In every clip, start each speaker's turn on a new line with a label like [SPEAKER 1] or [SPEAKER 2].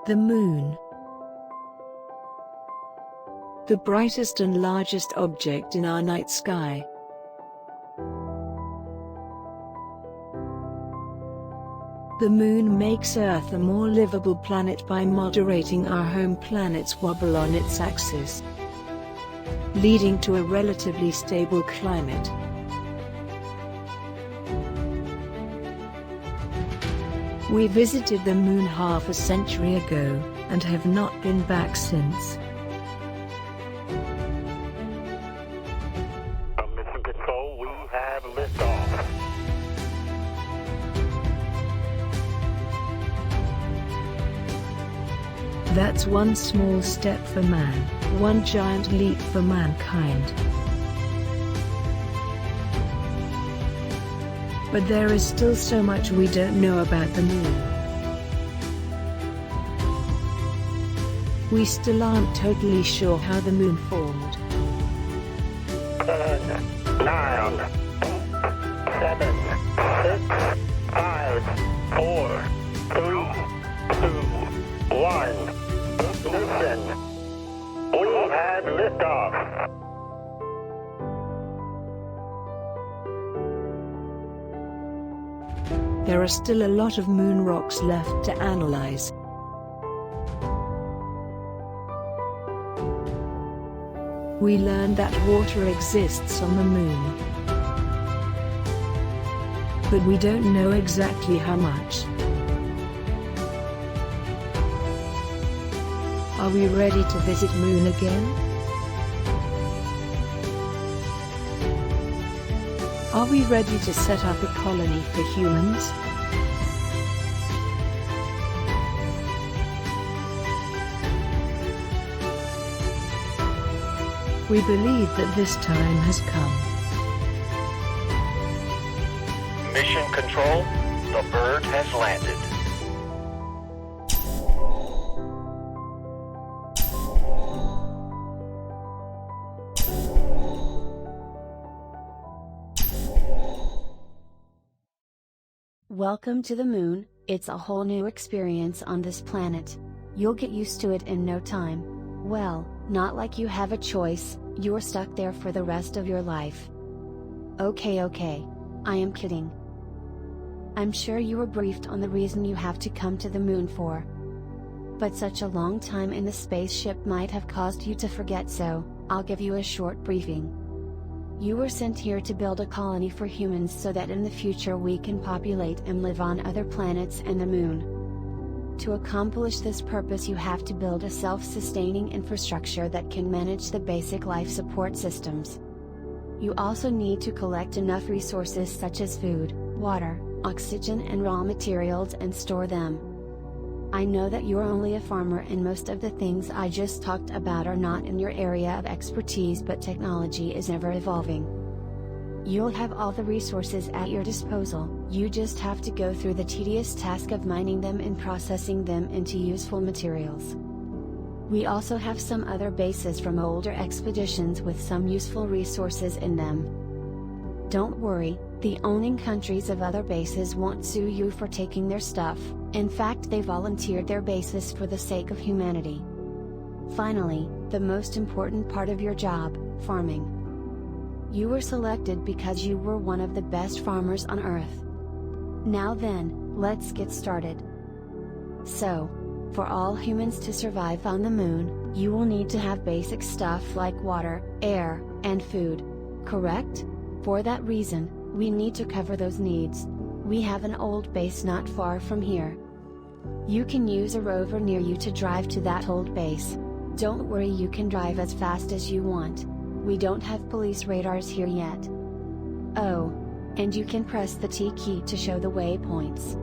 [SPEAKER 1] The Moon. The brightest and largest object in our night sky. The Moon makes Earth a more livable planet by moderating our home planet's wobble on its axis, leading to a relatively stable climate. We visited the Moon half a century ago, and have not been back since.
[SPEAKER 2] Mission Control, we have liftoff.
[SPEAKER 1] That's one small step for man, one giant leap for mankind. But there is still so much we don't know about the Moon. We still aren't totally sure how the Moon formed.
[SPEAKER 2] 10, 9, 7, 6, 5, 4, 3, 2, 1. Ignition. We have liftoff.
[SPEAKER 1] There are still a lot of moon rocks left to analyze. We learned that water exists on the Moon, but we don't know exactly how much. Are we ready to visit Moon again? Are we ready to set up a colony for humans? We believe that this time has come.
[SPEAKER 2] Mission Control, the bird has landed.
[SPEAKER 3] Welcome to the Moon. It's a whole new experience on this planet. You'll get used to it in no time. Well, not like you have a choice, you're stuck there for the rest of your life. Okay, I am kidding. I'm sure you were briefed on the reason you have to come to the Moon for. But such a long time in the spaceship might have caused you to forget, so I'll give you a short briefing. You were sent here to build a colony for humans so that in the future we can populate and live on other planets and the Moon. To accomplish this purpose you have to build a self-sustaining infrastructure that can manage the basic life support systems. You also need to collect enough resources such as food, water, oxygen and raw materials and store them. I know that you're only a farmer and most of the things I just talked about are not in your area of expertise, but technology is ever evolving. You'll have all the resources at your disposal, you just have to go through the tedious task of mining them and processing them into useful materials. We also have some other bases from older expeditions with some useful resources in them. Don't worry, the owning countries of other bases won't sue you for taking their stuff, in fact they volunteered their bases for the sake of humanity. Finally, the most important part of your job, farming. You were selected because you were one of the best farmers on Earth. Now then, let's get started. So, for all humans to survive on the Moon, you will need to have basic stuff like water, air, and food. Correct? For that reason, we need to cover those needs. We have an old base not far from here. You can use a rover near you to drive to that old base. Don't worry, you can drive as fast as you want. We don't have police radars here yet. Oh, and you can press the T key to show the waypoints.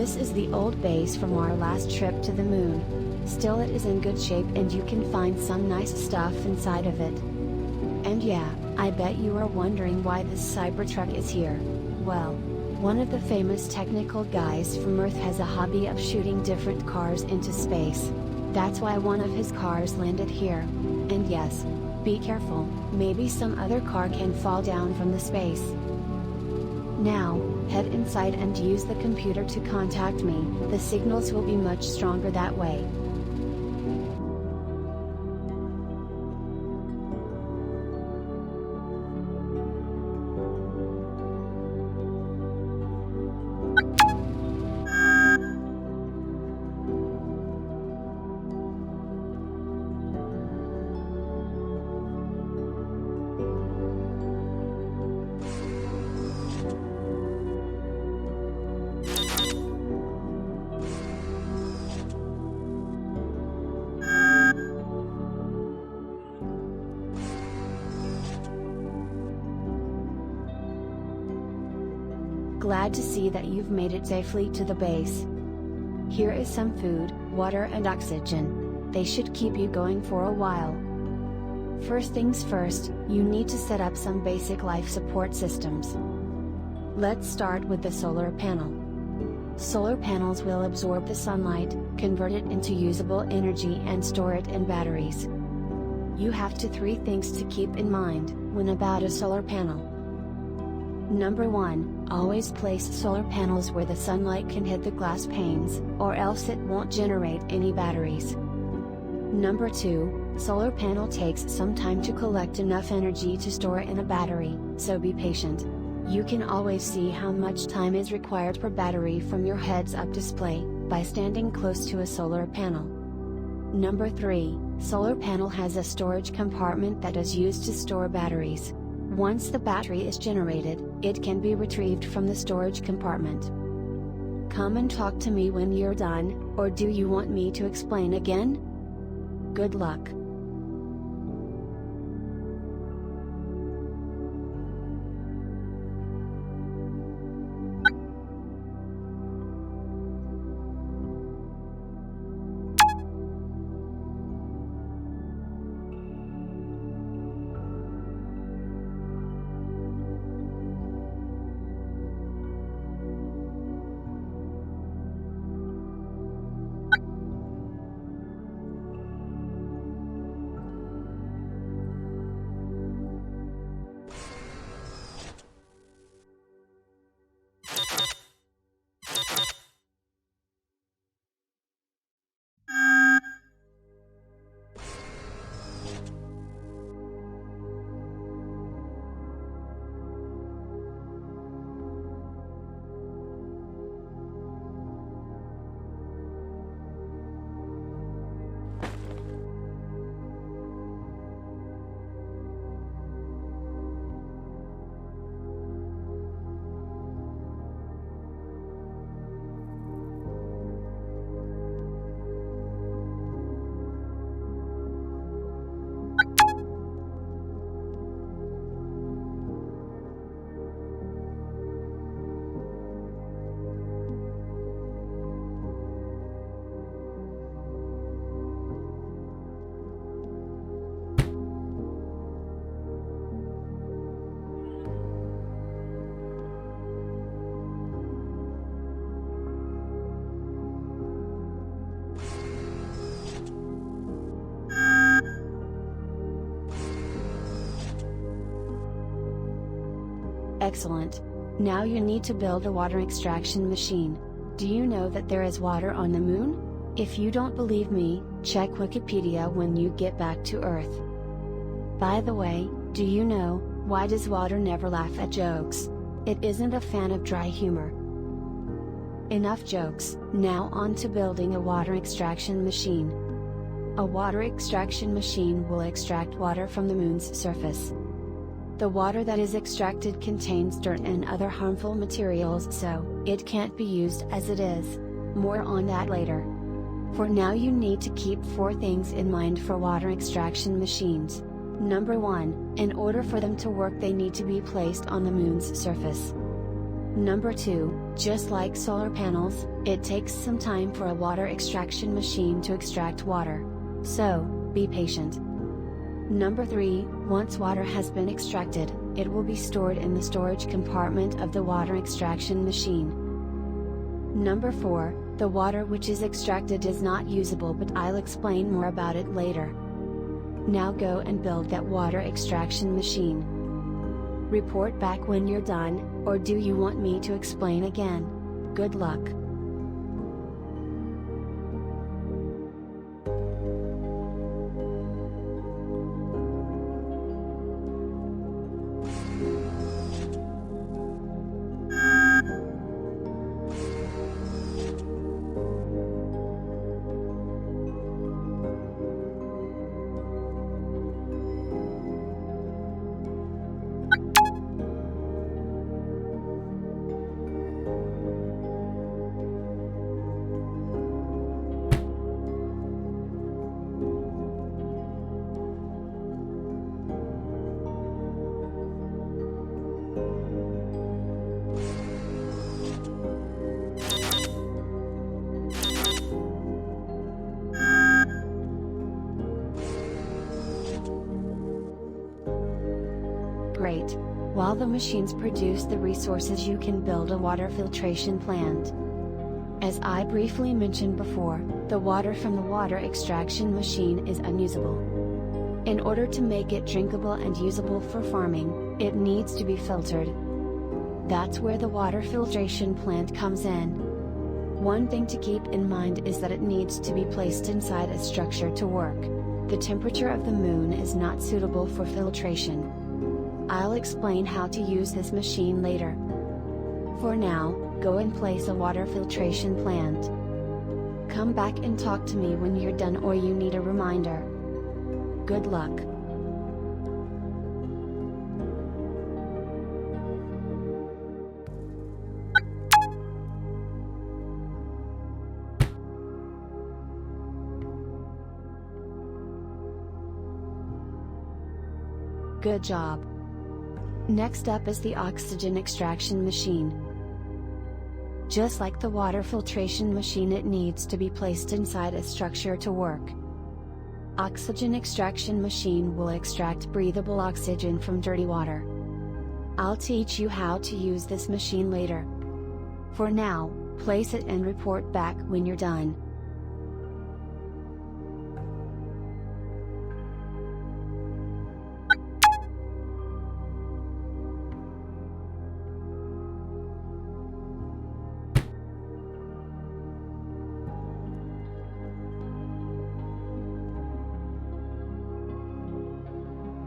[SPEAKER 3] This is the old base from our last trip to the moon. Still, it is in good shape and you can find some nice stuff inside of it. And yeah, I bet you are wondering why this Cybertruck is here. Well, one of the famous technical guys from Earth has a hobby of shooting different cars into space. That's why one of his cars landed here. And yes, be careful, maybe some other car can fall down from the space. Now, head inside and use the computer to contact me, the signals will be much stronger that way. Glad to see that you've made it safely to the base. Here is some food, water and oxygen. They should keep you going for a while. First things first, you need to set up some basic life support systems. Let's start with the solar panel. Solar panels will absorb the sunlight, convert it into usable energy and store it in batteries. You have three things to keep in mind when about a solar panel. Number 1, always place solar panels where the sunlight can hit the glass panes, or else it won't generate any batteries. Number 2, solar panel takes some time to collect enough energy to store in a battery, so be patient. You can always see how much time is required per battery from your heads-up display, by standing close to a solar panel. Number 3, solar panel has a storage compartment that is used to store batteries. Once the battery is generated, it can be retrieved from the storage compartment. Come and talk to me when you're done, or do you want me to explain again? Good luck. Excellent. Now you need to build a water extraction machine. Do you know that there is water on the moon? If you don't believe me, check Wikipedia when you get back to Earth. By the way, do you know, why does water never laugh at jokes? It isn't a fan of dry humor. Enough jokes, now on to building a water extraction machine. A water extraction machine will extract water from the moon's surface. The water that is extracted contains dirt and other harmful materials, so it can't be used as it is. More on that later. For now you need to keep 4 things in mind for water extraction machines. Number 1, in order for them to work they need to be placed on the moon's surface. Number 2, just like solar panels, it takes some time for a water extraction machine to extract water. So, be patient. Number 3, once water has been extracted, it will be stored in the storage compartment of the water extraction machine. Number 4, the water which is extracted is not usable, but I'll explain more about it later. Now go and build that water extraction machine. Report back when you're done, or do you want me to explain again? Good luck. Great. While the machines produce the resources, you can build a water filtration plant. As I briefly mentioned before, the water from the water extraction machine is unusable. In order to make it drinkable and usable for farming, it needs to be filtered. That's where the water filtration plant comes in. One thing to keep in mind is that it needs to be placed inside a structure to work. The temperature of the moon is not suitable for filtration. I'll explain how to use this machine later. For now, go and place a water filtration plant. Come back and talk to me when you're done or you need a reminder. Good luck. Good job. Next up is the oxygen extraction machine. Just like the water filtration machine, it needs to be placed inside a structure to work. Oxygen extraction machine will extract breathable oxygen from dirty water. I'll teach you how to use this machine later. For now, place it and report back when you're done.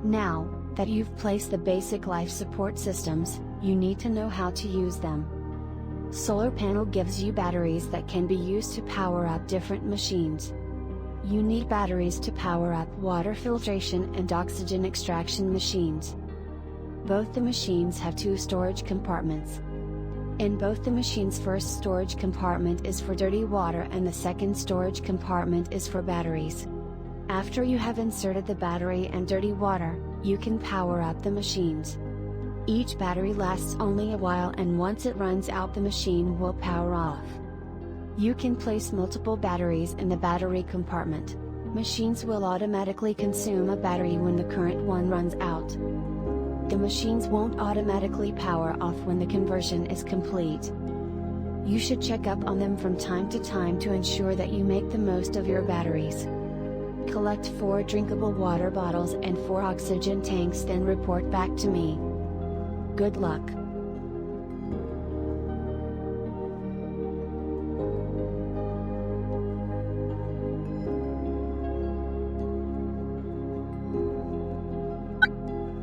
[SPEAKER 3] Now that you've placed the basic life support systems, you need to know how to use them. Solar panel gives you batteries that can be used to power up different machines. You need batteries to power up water filtration and oxygen extraction machines. Both the machines have two storage compartments. In both the machines, first storage compartment is for dirty water and the second storage compartment is for batteries. After you have inserted the battery and dirty water, you can power up the machines. Each battery lasts only a while, and once it runs out the machine will power off. You can place multiple batteries in the battery compartment. Machines will automatically consume a battery when the current one runs out. The machines won't automatically power off when the conversion is complete. You should check up on them from time to time to ensure that you make the most of your batteries. Collect 4 drinkable water bottles and 4 oxygen tanks, then report back to me. Good luck.